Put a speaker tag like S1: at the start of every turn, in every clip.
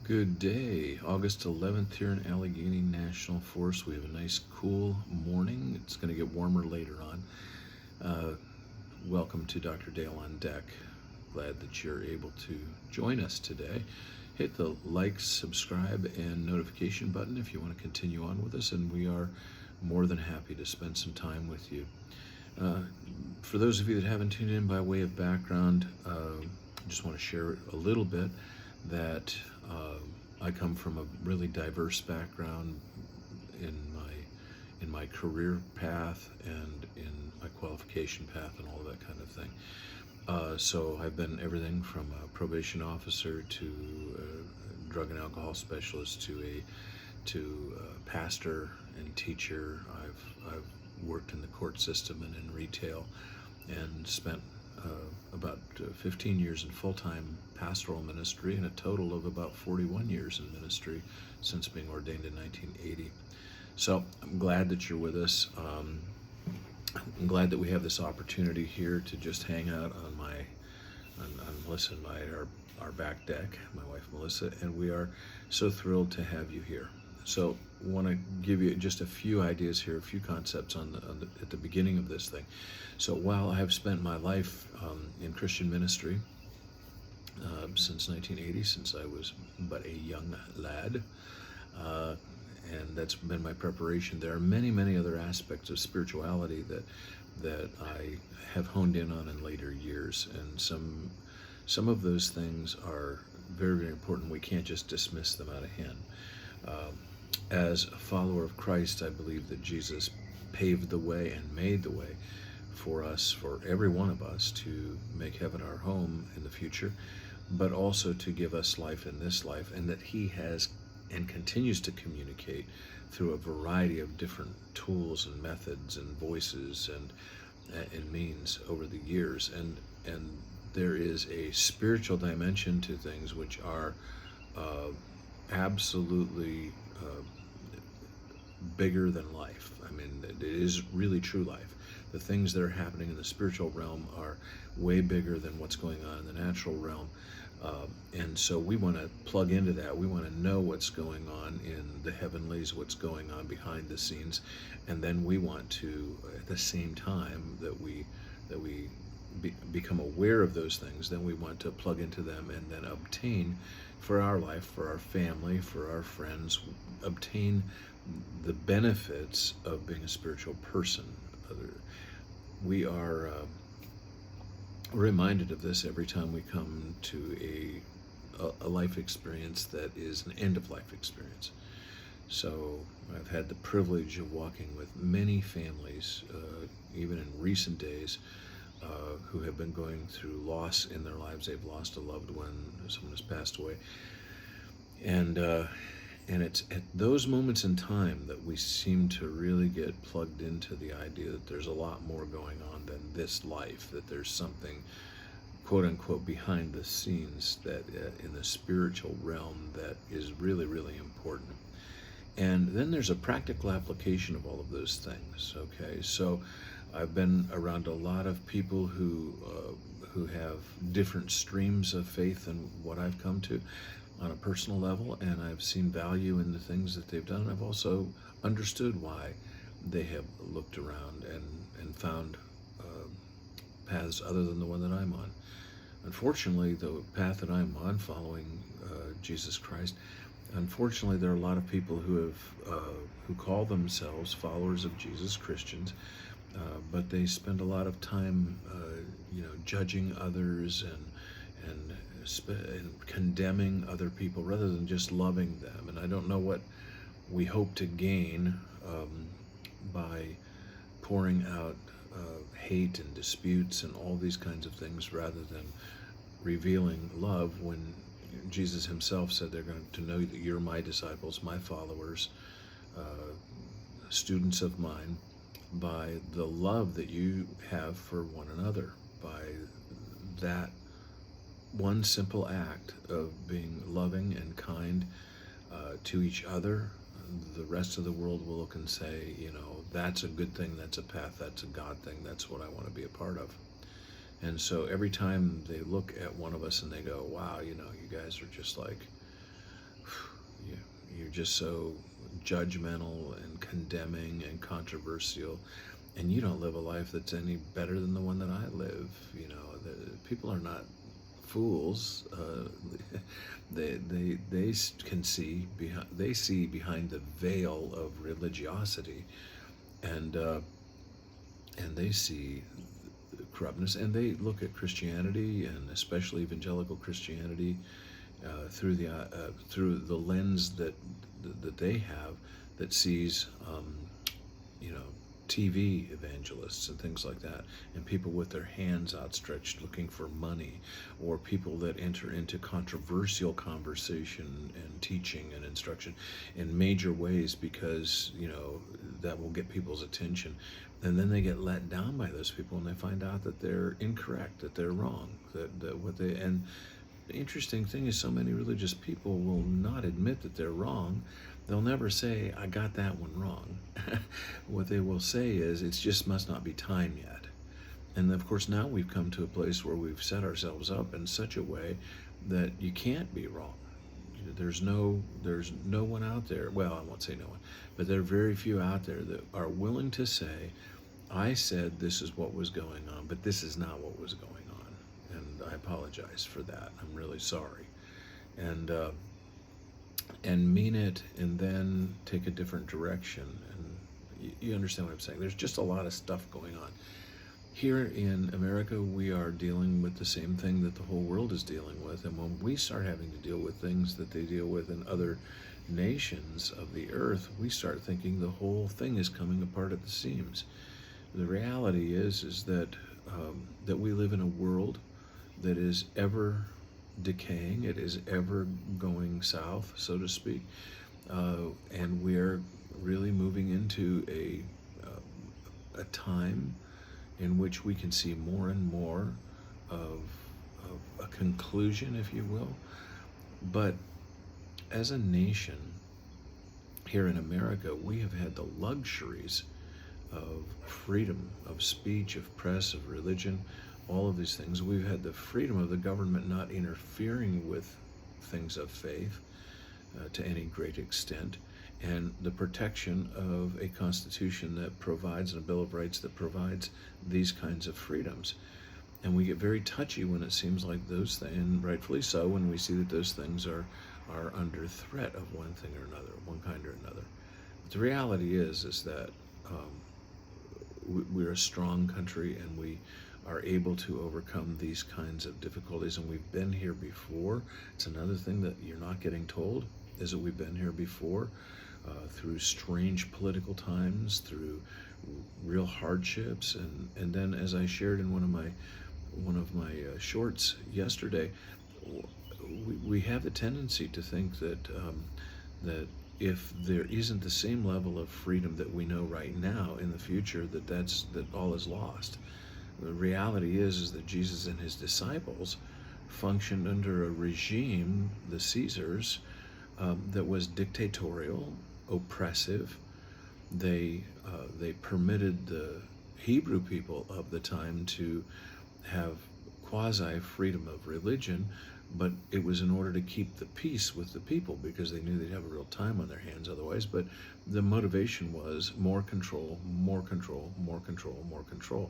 S1: Good day, August 11th here in Allegheny National Forest. We have a nice cool morning. It's going to get warmer later on. Welcome to Dr. Dale on Deck. Glad that you're able to join us today. Hit the like, subscribe, and notification button if you want to continue on with us, and we are more than happy to spend some time with you. For those of you that haven't tuned in by way of background, I just want to share a little bit that I come from a really diverse background in my career path and in my qualification path and all of that kind of thing. So I've been everything from a probation officer to a drug and alcohol specialist to a pastor and teacher. I've worked in the court system and in retail, and spent about 15 years in full-time pastoral ministry and a total of about 41 years in ministry since being ordained in 1980. So I'm glad that you're with us. I'm glad that we have this opportunity here to just hang out on Melissa and our back deck, my wife Melissa, and we are so thrilled to have you here. So I want to give you just a few ideas here, a few concepts at the beginning of this thing. So while I have spent my life in Christian ministry since 1980, since I was but a young lad, and that's been my preparation, there are many, many other aspects of spirituality that I have honed in on in later years, and some of those things are very, very important. We can't just dismiss them out of hand. As a follower of Christ, I believe that Jesus paved the way and made the way for us, for every one of us, to make heaven our home in the future, but also to give us life in this life, and that he has and continues to communicate through a variety of different tools and methods and voices and means over the years. And there is a spiritual dimension to things which are absolutely bigger than life. I mean, it is really true life. The things that are happening in the spiritual realm are way bigger than what's going on in the natural realm. And so we want to plug into that. We want to know what's going on in the heavenlies, what's going on behind the scenes, and then we want to, at the same time that we become aware of those things, then we want to plug into them and then obtain for our life, for our family, for our friends, obtain the benefits of being a spiritual person. We are reminded of this every time we come to a life experience that is an end-of-life experience. So I've had the privilege of walking with many families, even in recent days, who have been going through loss in their lives. They've lost a loved one, someone has passed away. And it's at those moments in time that we seem to really get plugged into the idea that there's a lot more going on than this life, that there's something, quote unquote, behind the scenes that in the spiritual realm that is really, really important. And then there's a practical application of all of those things, okay? So I've been around a lot of people who have different streams of faith than what I've come to on a personal level, and I've seen value in the things that they've done. And I've also understood why they have looked around and found paths other than the one that I'm on. Unfortunately, the path that I'm on, following Jesus Christ, unfortunately, there are a lot of people who call themselves followers of Jesus, Christians, but they spend a lot of time, judging others and condemning other people rather than just loving them. And I don't know what we hope to gain by pouring out hate and disputes and all these kinds of things rather than revealing love, when Jesus himself said they're going to know that you're my disciples, my followers, students of mine, by the love that you have for one another, by that one simple act of being loving and kind to each other. The rest of the world will look and say, that's a good thing, that's a path, that's a God thing, that's what I want to be a part of. And so every time they look at one of us and they go, wow, you guys are just like you're just so judgmental and condemning and controversial, and you don't live a life that's any better than the one that I live. People are not fools. They can see behind. They see behind the veil of religiosity, and they see corruptness, and they look at Christianity, and especially evangelical Christianity, through the lens that they have, that sees TV evangelists and things like that, and people with their hands outstretched looking for money, or people that enter into controversial conversation and teaching and instruction in major ways because that will get people's attention, and then they get let down by those people and they find out that they're incorrect, that they're wrong, that what they and the interesting thing is so many religious people will not admit that they're wrong. They'll never say, I got that one wrong. What they will say is, it just must not be time yet. And of course, now we've come to a place where we've set ourselves up in such a way that you can't be wrong. There's no one out there, well, I won't say no one, but there are very few out there that are willing to say, I said this is what was going on, but this is not what was going on. And I apologize for that. I'm really sorry. And mean it, and then take a different direction. And you understand what I'm saying. There's just a lot of stuff going on. Here in America, we are dealing with the same thing that the whole world is dealing with. And when we start having to deal with things that they deal with in other nations of the earth, we start thinking the whole thing is coming apart at the seams. The reality is that we live in a world that is ever decaying. It is ever going south, so to speak, and we're really moving into a time in which we can see more and more of a conclusion, if you will. But as a nation here in America, we have had the luxuries of freedom of speech, of press, of religion, all of these things. We've had the freedom of the government not interfering with things of faith to any great extent, and the protection of a constitution that provides, and a Bill of Rights that provides these kinds of freedoms. And we get very touchy when it seems like those things, and rightfully so, when we see that those things are under threat of one thing or another, one kind or another. But the reality is that we're a strong country, and we are able to overcome these kinds of difficulties, and we've been here before. It's another thing that you're not getting told, is that we've been here before, through strange political times, through real hardships, and then, as I shared in one of my shorts yesterday, we have the tendency to think that if there isn't the same level of freedom that we know right now in the future, that all is lost. The reality is that Jesus and his disciples functioned under a regime, the Caesars, that was dictatorial, oppressive. They permitted the Hebrew people of the time to have quasi-freedom of religion, but it was in order to keep the peace with the people, because they knew they'd have a real time on their hands otherwise. But the motivation was more control, more control, more control, more control.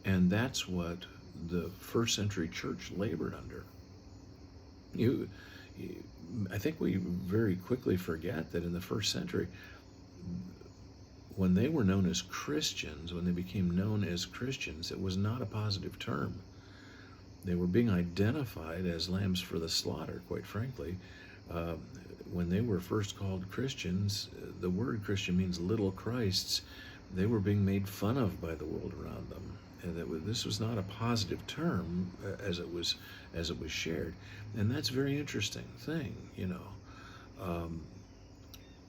S1: And that's what the first century church labored under. I think we very quickly forget that in the first century, when they were known as Christians, when they became known as Christians, it was not a positive term. They were being identified as lambs for the slaughter, quite frankly. When they were first called Christians, the word Christian means little Christs. They were being made fun of by the world around them. And this was not a positive term as it was shared, and that's a very interesting thing.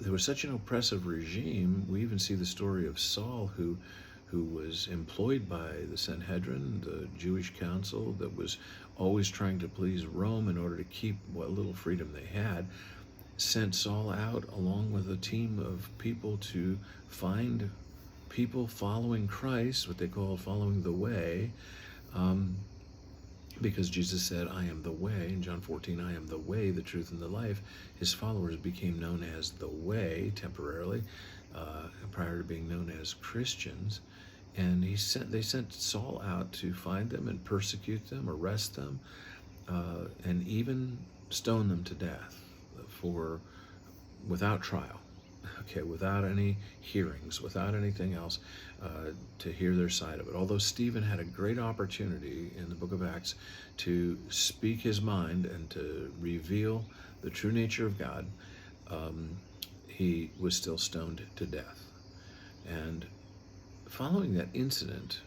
S1: There was such an oppressive regime. We even see the story of Saul, who was employed by the Sanhedrin, the Jewish council, that was always trying to please Rome in order to keep what little freedom they had, sent Saul out along with a team of people to find people following Christ, what they called following the way, because Jesus said, I am the way. In John 14, I am the way, the truth, and the life. His followers became known as the way temporarily, prior to being known as Christians. And they sent Saul out to find them and persecute them, arrest them, and even stone them to death without trial. Okay, without any hearings, without anything else, to hear their side of it. Although Stephen had a great opportunity in the book of Acts to speak his mind and to reveal the true nature of God, he was still stoned to death. And following that incident,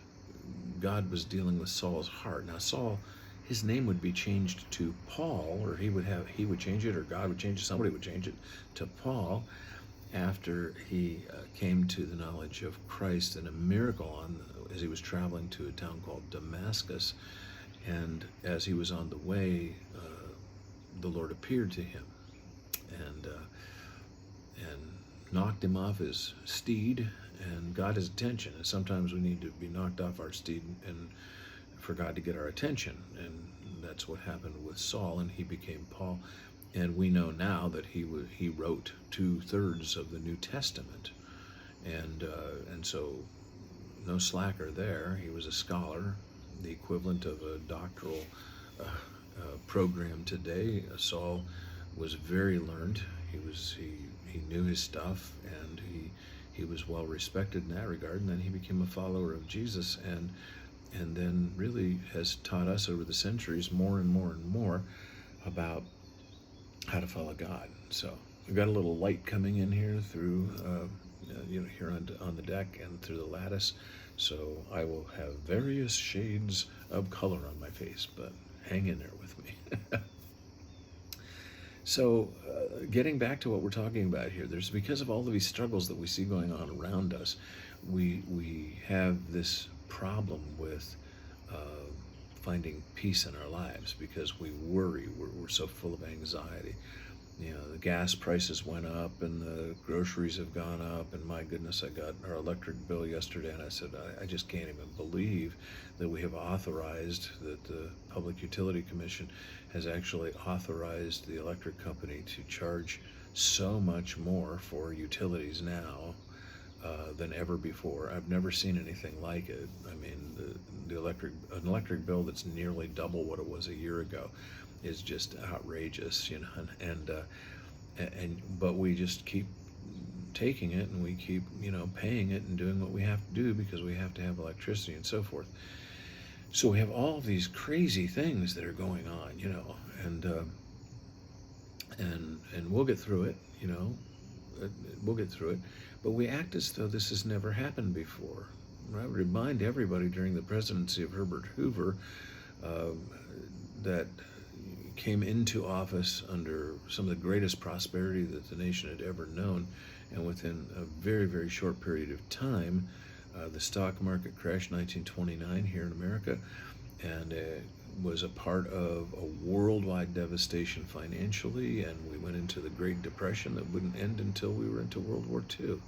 S1: God was dealing with Saul's heart. Now Saul, his name would be changed to Paul, or he would change it, or God would change it, somebody would change it to Paul, after he came to the knowledge of Christ and a miracle as he was traveling to a town called Damascus. And as he was on the way, the Lord appeared to him and knocked him off his steed and got his attention. And sometimes we need to be knocked off our steed and for God to get our attention. And that's what happened with Saul, and he became Paul. And we know now that he wrote 2/3 of the New Testament, and so no slacker there. He was a scholar, the equivalent of a doctoral program today. Saul was very learned. He knew his stuff, and he was well respected in that regard. And then he became a follower of Jesus, and then really has taught us over the centuries more and more and more about how to follow God. So we've got a little light coming in here through, here on the deck and through the lattice. So I will have various shades of color on my face, but hang in there with me. So getting back to what we're talking about here, because of all of these struggles that we see going on around us, we have this problem with finding peace in our lives because we worry. We're so full of anxiety. The gas prices went up and the groceries have gone up, and my goodness, I got our electric bill yesterday and I said, I just can't even believe that we have authorized, that the Public Utility Commission has actually authorized the electric company to charge so much more for utilities now than ever before. I've never seen anything like it. I mean, an electric bill that's nearly double what it was a year ago is just outrageous, but we just keep taking it, and we keep, paying it and doing what we have to do because we have to have electricity and so forth. So we have all of these crazy things that are going on, and we'll get through it, we'll get through it, but we act as though this has never happened before. I would remind everybody during the presidency of Herbert Hoover that came into office under some of the greatest prosperity that the nation had ever known, and within a very, very short period of time, the stock market crashed in 1929 here in America, and was a part of a worldwide devastation financially, and we went into the Great Depression that wouldn't end until we were into World War II.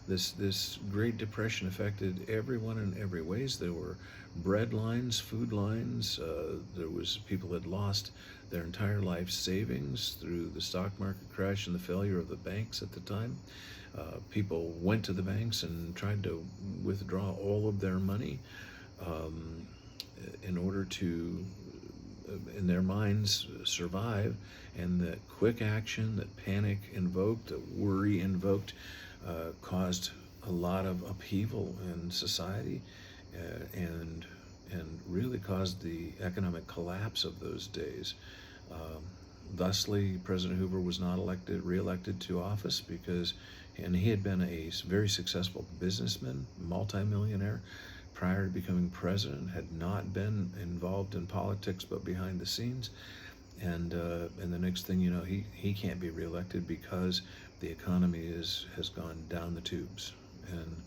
S1: This Great Depression affected everyone in every ways. There were bread lines, food lines. There was people that lost their entire life savings through the stock market crash and the failure of the banks at the time. People went to the banks and tried to withdraw all of their money in order to, in their minds, survive. And that quick action, that panic invoked, that worry invoked, caused a lot of upheaval in society, and really caused the economic collapse of those days. Thusly, President Hoover was not re-elected to office and he had been a very successful businessman, multimillionaire, prior to becoming president, had not been involved in politics but behind the scenes. And the next thing you know, he can't be reelected because the economy has gone down the tubes, and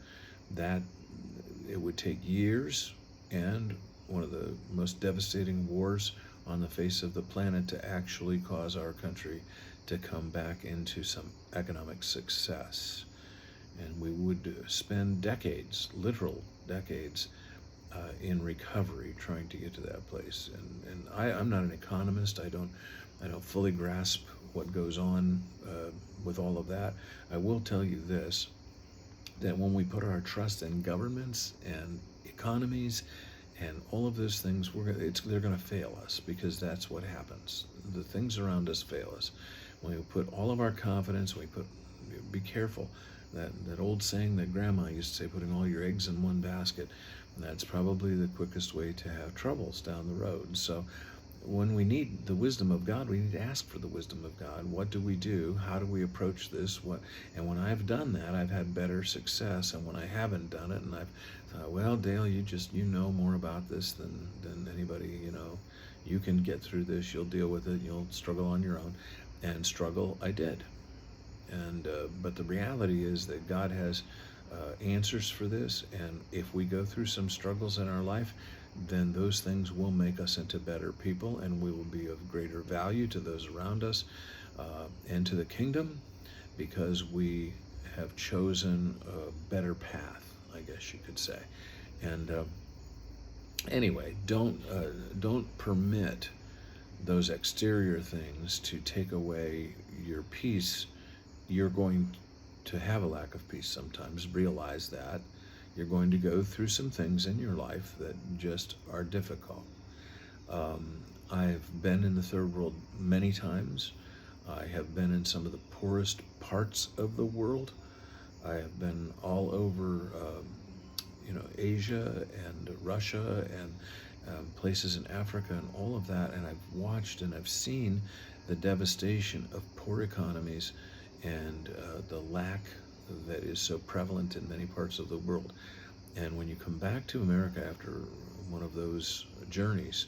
S1: that it would take years and one of the most devastating wars on the face of the planet to actually cause our country to come back into some economic success. And we would spend decades, literal decades, in recovery, trying to get to that place. And I'm not an economist. I don't fully grasp what goes on with all of that. I will tell you this, that when we put our trust in governments and economies and all of those things, they're going to fail us, because that's what happens. The things around us fail us. When we put all of our confidence, be careful. That old saying that Grandma used to say, putting all your eggs in one basket, that's probably the quickest way to have troubles down the road. So when we need the wisdom of God, we need to ask for the wisdom of God. What do we do? How do we approach this? And when I've done that, I've had better success. And when I haven't done it, and I've thought, well, Dale, you know more about this than anybody. You can get through this. You'll deal with it. You'll struggle on your own. And struggle I did. And but the reality is that God has answers for this. And if we go through some struggles in our life, then those things will make us into better people, and we will be of greater value to those around us and to the kingdom, because we have chosen a better path, I guess you could say. And anyway, don't permit those exterior things to take away your peace. You're going to have a lack of peace sometimes. Realize that. You're going to go through some things in your life that just are difficult. I've been in the third world many times. I have been in some of the poorest parts of the world. I have been all over, Asia and Russia and places in Africa and all of that. And I've watched and I've seen the devastation of poor economies and the lack that is so prevalent in many parts of the world. And when you come back to America after one of those journeys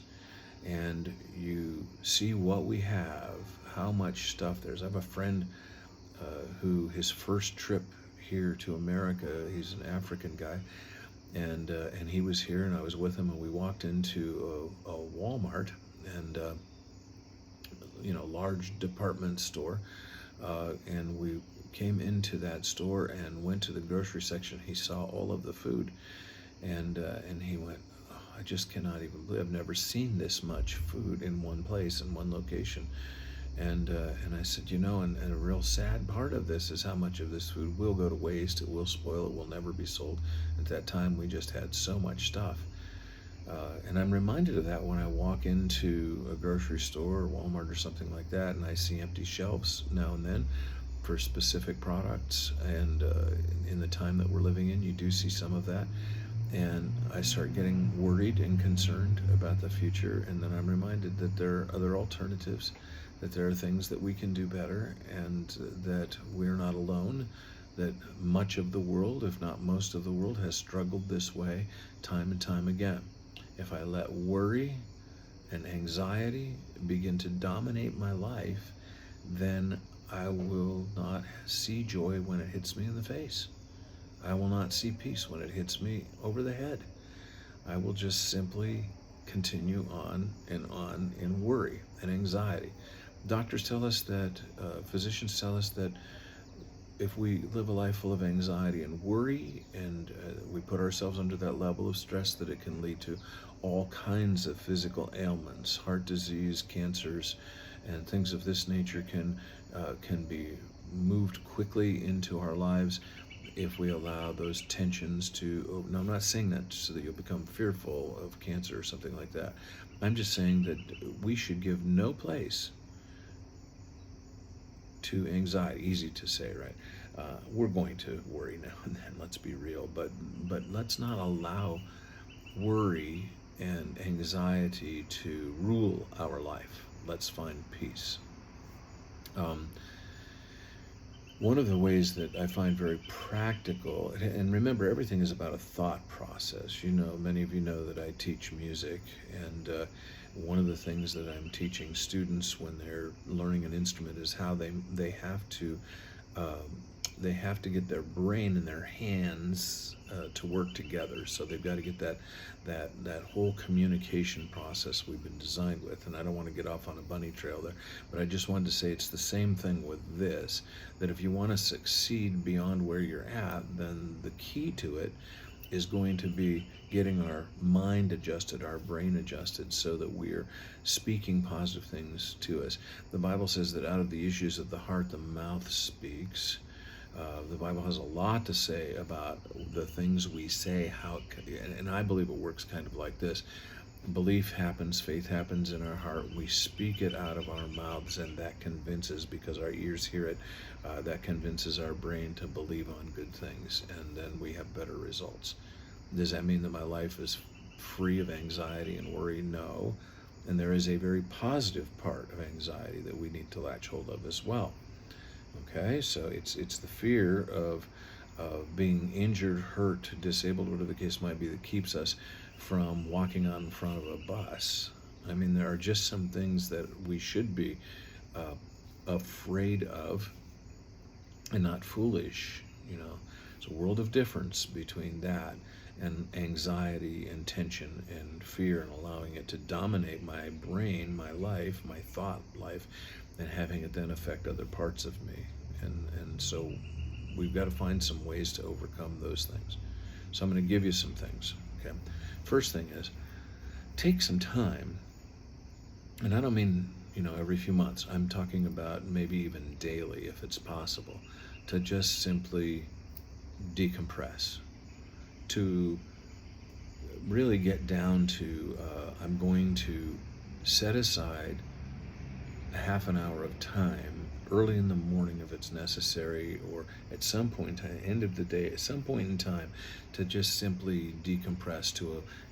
S1: and you see what we have, how much stuff there's. I have a friend who his first trip here to America, he's an African guy, and he was here, and I was with him, and we walked into a Walmart, and large department store, and we came into that store and went to the grocery section. He saw all of the food, and he went, oh, I just cannot even believe, I've never seen this much food in one place, in one location. And I said, and a real sad part of this is how much of this food will go to waste. It will spoil. It will never be sold. At that time, we just had so much stuff. And I'm reminded of that when I walk into a grocery store or Walmart or something like that, and I see empty shelves now and then for specific products. And in the time that we're living in, you do see some of that. And I start getting worried and concerned about the future. And then I'm reminded that there are other alternatives, that there are things that we can do better, and that we're not alone, that much of the world, if not most of the world, has struggled this way time and time again. If I let worry and anxiety begin to dominate my life, then I will not see joy when it hits me in the face. I will not see peace when it hits me over the head. I will just simply continue on in worry and anxiety. Doctors tell us that, physicians tell us that if we live a life full of anxiety and worry, and we put ourselves under that level of stress, that it can lead to all kinds of physical ailments, heart disease, cancers, and things of this nature can be moved quickly into our lives if we allow those tensions to. No, I'm not saying that so that you'll become fearful of cancer or something like that. I'm just saying that we should give no place to anxiety. Easy to say, right? We're going to worry now and then, let's be real, but let's not allow worry and anxiety to rule our life. Let's find peace. One of the ways that I find very practical, and remember, everything is about a thought process. Many of you know that I teach music, and one of the things that I'm teaching students when they're learning an instrument is how they have to get their brain and their hands to work together. So they've got to get that whole communication process we've been designed with. And I don't want to get off on a bunny trail there, but I just wanted to say it's the same thing with this, that if you want to succeed beyond where you're at, then the key to it is going to be getting our mind adjusted, our brain adjusted, so that we're speaking positive things to us. The Bible says that out of the issues of the heart, the mouth speaks. The Bible has a lot to say about the things we say, and I believe it works kind of like this. Belief happens, faith happens in our heart. We speak it out of our mouths, and that convinces, because our ears hear it, that convinces our brain to believe on good things, and then we have better results. Does that mean that my life is free of anxiety and worry? No. And there is a very positive part of anxiety that we need to latch hold of as well. Okay, so it's the fear of being injured, hurt, disabled, whatever the case might be, that keeps us from walking out in front of a bus. I mean, there are just some things that we should be afraid of and not foolish. It's a world of difference between that and anxiety and tension and fear, and allowing it to dominate my brain, my life, my thought life, and having it then affect other parts of me. And so we've got to find some ways to overcome those things. So I'm going to give you some things. Okay. First thing is, take some time, and I don't mean every few months. I'm talking about maybe even daily, if it's possible, to just simply decompress, to really get down to I'm going to set aside a half an hour of time early in the morning if it's necessary, or at some point at the end of the day, at some point in time, to just simply decompress,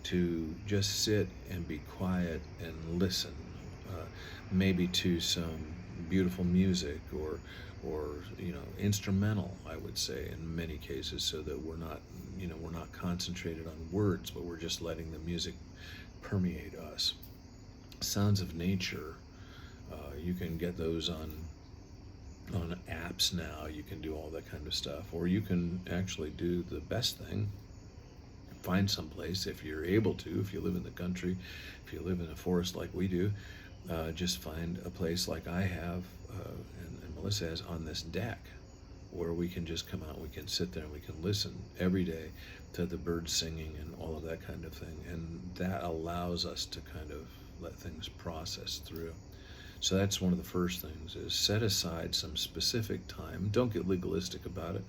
S1: to just sit and be quiet and listen, maybe to some beautiful music or instrumental, I would say, in many cases, so that we're not concentrated on words, but we're just letting the music permeate us. Sounds of nature, you can get those on apps now. You can do all that kind of stuff, or you can actually do the best thing: find some place, if you're able to, if you live in the country, if you live in a forest like we do, just find a place like I have, and Melissa has, on this deck, where we can just come out, we can sit there and we can listen every day to the birds singing and all of that kind of thing. And that allows us to kind of let things process through. So that's one of the first things, is set aside some specific time. Don't get legalistic about it.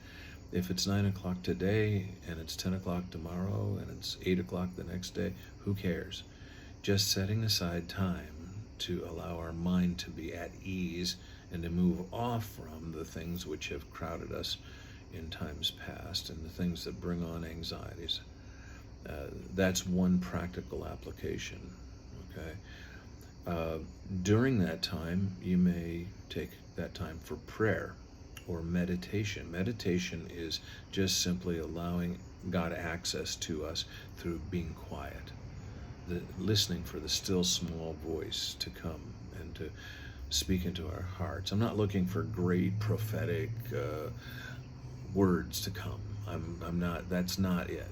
S1: If it's 9 o'clock today and it's 10 o'clock tomorrow and it's 8 o'clock the next day, who cares? Just setting aside time to allow our mind to be at ease and to move off from the things which have crowded us in times past and the things that bring on anxieties. That's one practical application. Okay. During that time, you may take that time for prayer or meditation. Meditation is just simply allowing God access to us through being quiet, listening for the still small voice to come and to speak into our hearts. I'm not looking for great prophetic words to come. I'm not. That's not it.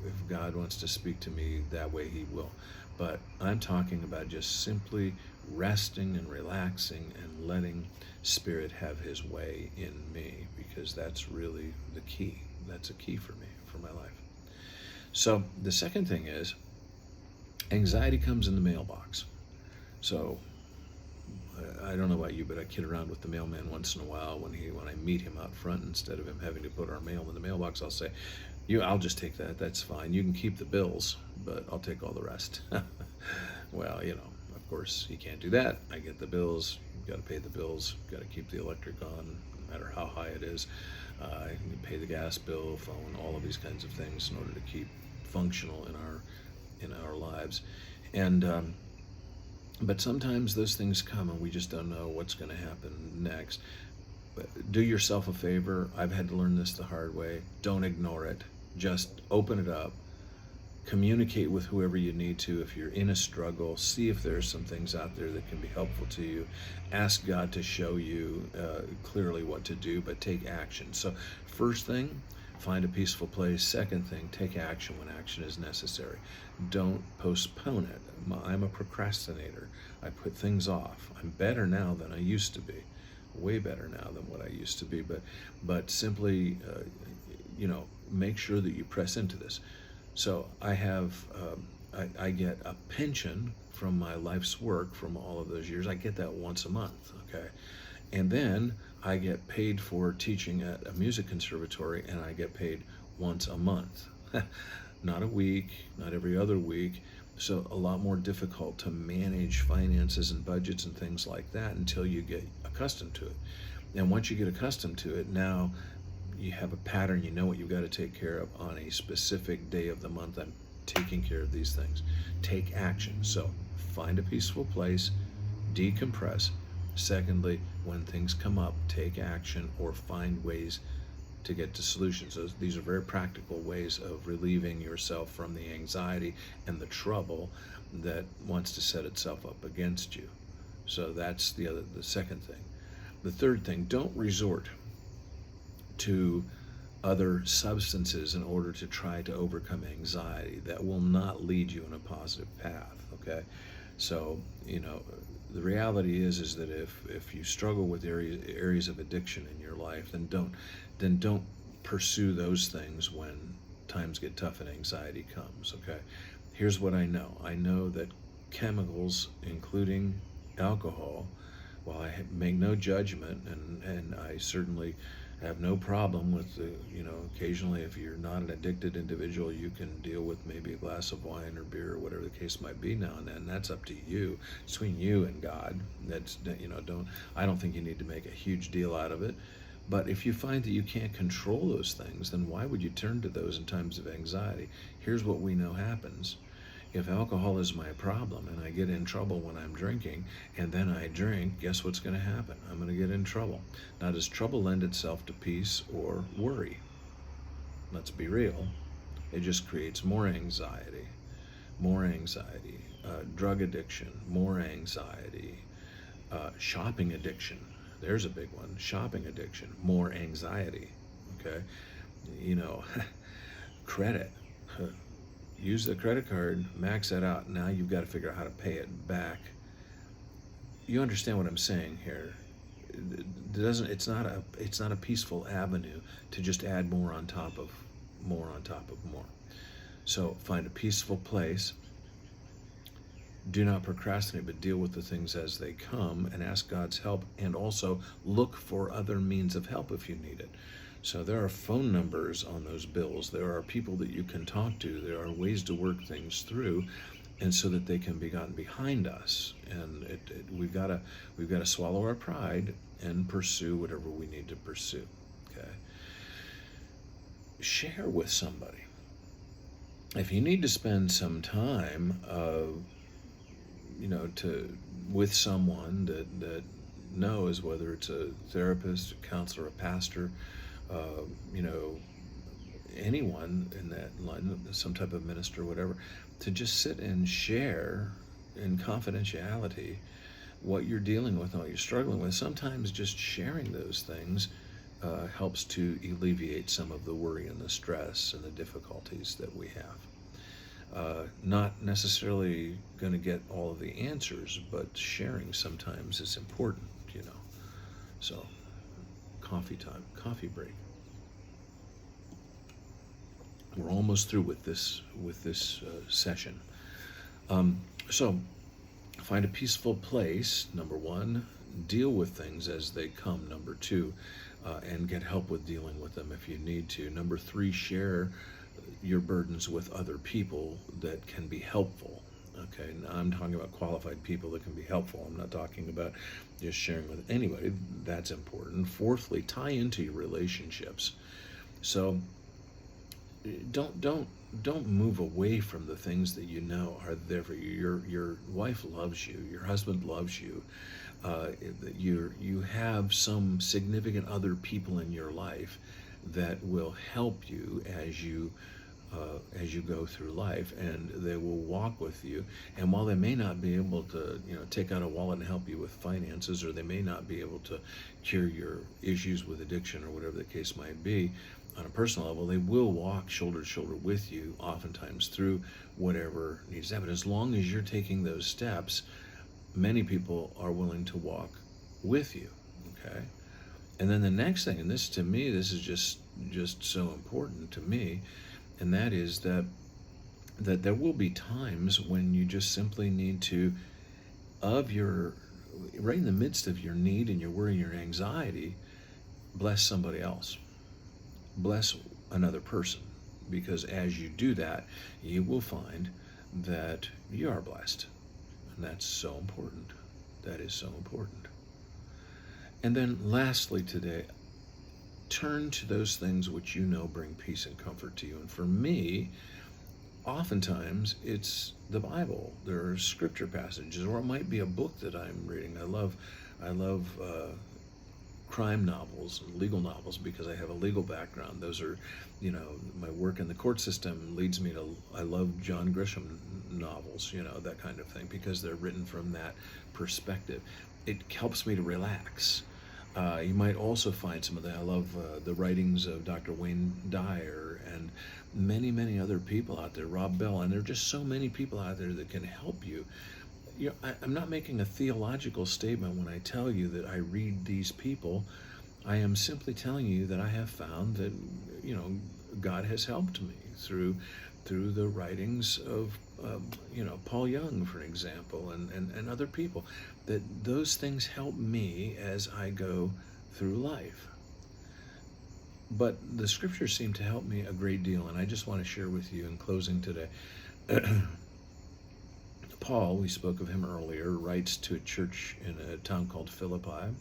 S1: If God wants to speak to me that way, He will. But I'm talking about just simply resting and relaxing and letting Spirit have His way in me, because that's really the key. That's a key for me, for my life. So the second thing is, anxiety comes in the mailbox. So I don't know about you, but I kid around with the mailman once in a while. When I meet him out front, instead of him having to put our mail in the mailbox, I'll say, I'll just take that. That's fine. You can keep the bills, but I'll take all the rest. Well, of course, you can't do that. I get the bills. You've got to pay the bills. You've got to keep the electric on, no matter how high it is. You pay the gas bill, phone, all of these kinds of things in order to keep functional in our lives. And but sometimes those things come and we just don't know what's going to happen next. But do yourself a favor. I've had to learn this the hard way. Don't ignore it. Just open it up. Communicate with whoever you need to. If you're in a struggle, see if there's some things out there that can be helpful to you. Ask God to show you clearly what to do, but take action. So first thing, find a peaceful place. Second thing, take action when action is necessary. Don't postpone it. I'm a procrastinator. I put things off. I'm better now than I used to be. Way better now than what I used to be. But simply, make sure that you press into this. So I have, I get a pension from my life's work from all of those years. I get that once a month, okay? And then I get paid for teaching at a music conservatory, and I get paid once a month. Not a week, not every other week. So a lot more difficult to manage finances and budgets and things like that until you get accustomed to it. And once you get accustomed to it, now you have a pattern. You know what you've got to take care of on a specific day of the month. I'm taking care of these things. Take action. So find a peaceful place, decompress. Secondly, when things come up, take action or find ways to get to solutions. These are very practical ways of relieving yourself from the anxiety and the trouble that wants to set itself up against you. So that's the second thing. The third thing, don't resort to other substances in order to try to overcome anxiety. That will not lead you in a positive path, okay? So, the reality is that if you struggle with areas of addiction in your life, then don't pursue those things when times get tough and anxiety comes, okay? Here's what I know. I know that chemicals, including alcohol, while I make no judgment, and I certainly have no problem with occasionally, if you're not an addicted individual, you can deal with maybe a glass of wine or beer or whatever the case might be now and then. That's up to you. It's between you and God. I don't think you need to make a huge deal out of it. But if you find that you can't control those things, then why would you turn to those in times of anxiety? Here's what we know happens. If alcohol is my problem and I get in trouble when I'm drinking and then I drink, guess what's going to happen? I'm going to get in trouble. Now, does trouble lend itself to peace or worry? Let's be real. It just creates more anxiety, drug addiction, more anxiety, shopping addiction. There's a big one. Shopping addiction, more anxiety, okay? Credit. Use the credit card, max that out. Now you've got to figure out how to pay it back. You understand what I'm saying here? It's not a peaceful avenue to just add more on top of more. So find a peaceful place. Do not procrastinate, but deal with the things as they come and ask God's help, and also look for other means of help if you need it. So there are phone numbers on those bills. There are people that you can talk to. There are ways to work things through, and so that they can be gotten behind us. And we've got to swallow our pride and pursue whatever we need to pursue. Okay. Share with somebody. If you need to spend some time, with someone that knows, whether it's a therapist, a counselor, a pastor, anyone in that line, some type of minister, whatever, to just sit and share in confidentiality what you're dealing with and what you're struggling with. Sometimes just sharing those things helps to alleviate some of the worry and the stress and the difficulties that we have. Not necessarily going to get all of the answers, but sharing sometimes is important, So, coffee time, coffee break. We're almost through with this session. So, find a peaceful place. Number one, deal with things as they come. Number two, and get help with dealing with them if you need to. Number three, share your burdens with other people that can be helpful. Okay, now I'm talking about qualified people that can be helpful. I'm not talking about just sharing with anybody. That's important. Fourthly, tie into your relationships. So don't move away from the things that you know are there for you. Your wife loves you. Your husband loves you. You have some significant other people in your life that will help you as you go through life, and they will walk with you. And while they may not be able to, take out a wallet and help you with finances, or they may not be able to cure your issues with addiction or whatever the case might be, on a personal level, they will walk shoulder to shoulder with you, oftentimes through whatever needs to happen. As long as you're taking those steps, many people are willing to walk with you. Okay. And then the next thing, and this to me, this is just so important to me, and that is that that there will be times when you just simply need to, right in the midst of your need and your worry and your anxiety, bless somebody else. Bless another person. Because as you do that, you will find that you are blessed. And that's so important. That is so important. And then lastly today, turn to those things which you know bring peace and comfort to you. And for me, oftentimes it's the Bible. There are scripture passages, or it might be a book that I'm reading. I love crime novels and legal novels because I have a legal background. Those are, my work in the court system leads me to, I love John Grisham novels, that kind of thing, because they're written from that perspective. It helps me to relax. You might also find some of that. I love the writings of Dr. Wayne Dyer and many, many other people out there, Rob Bell, and there are just so many people out there that can help you. I'm not making a theological statement when I tell you that I read these people. I am simply telling you that I have found that, God has helped me through the writings of, Paul Young, for example, and other people, that those things help me as I go through life. But the scriptures seem to help me a great deal, and I just want to share with you in closing today. Paul, we spoke of him earlier, writes to a church in a town called Philippi.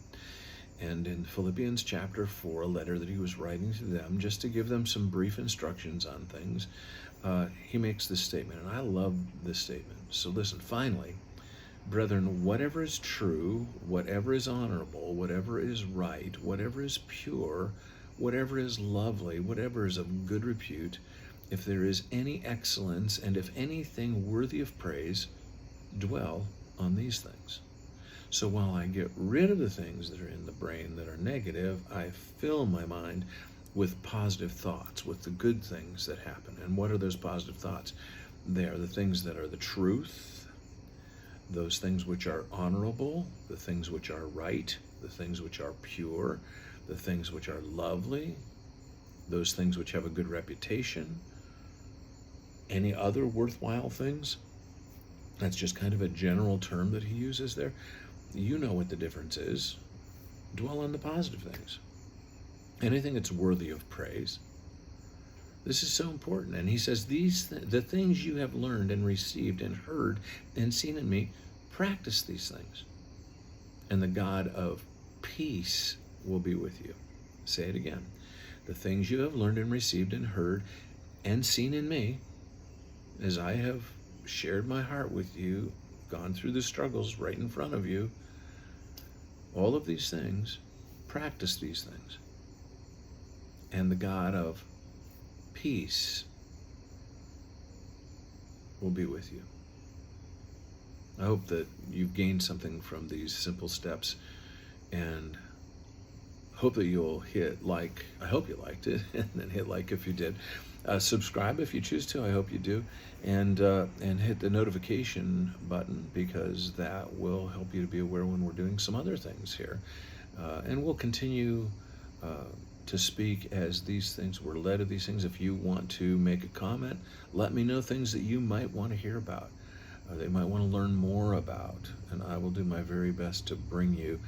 S1: And in Philippians chapter 4, a letter that he was writing to them, just to give them some brief instructions on things, he makes this statement, and I love this statement. So listen, finally, brethren, whatever is true, whatever is honorable, whatever is right, whatever is pure, whatever is lovely, whatever is of good repute, if there is any excellence, and if anything worthy of praise, dwell on these things. So while I get rid of the things that are in the brain that are negative, I fill my mind with positive thoughts, with the good things that happen. And what are those positive thoughts? They are the things that are the truth, those things which are honorable, the things which are right, the things which are pure, the things which are lovely, those things which have a good reputation. Any other worthwhile things? That's just kind of a general term that he uses there. You know what the difference is. Dwell on the positive things. Anything that's worthy of praise. This is so important. And he says, the things you have learned and received and heard and seen in me, practice these things. And the God of peace will be with you. Say it again. The things you have learned and received and heard and seen in me, as I have shared my heart with you, gone through the struggles right in front of you, all of these things, practice these things. And the God of peace will be with you. I hope that you've gained something from these simple steps, and hope that you'll hit like. I hope you liked it, and then hit like if you did. Subscribe if you choose to. I hope you do, and hit the notification button, because that will help you to be aware when we're doing some other things here, and we'll continue to speak as these things we're led to these things. If you want to make a comment, let me know things that you might want to hear about, they might want to learn more about, and I will do my very best to bring you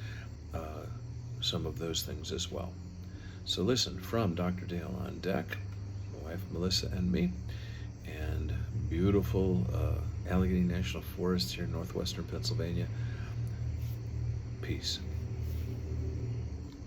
S1: some of those things as well. So listen, from Dr. Dale on deck, my wife Melissa and me, and beautiful Allegheny National Forest here in northwestern Pennsylvania, peace.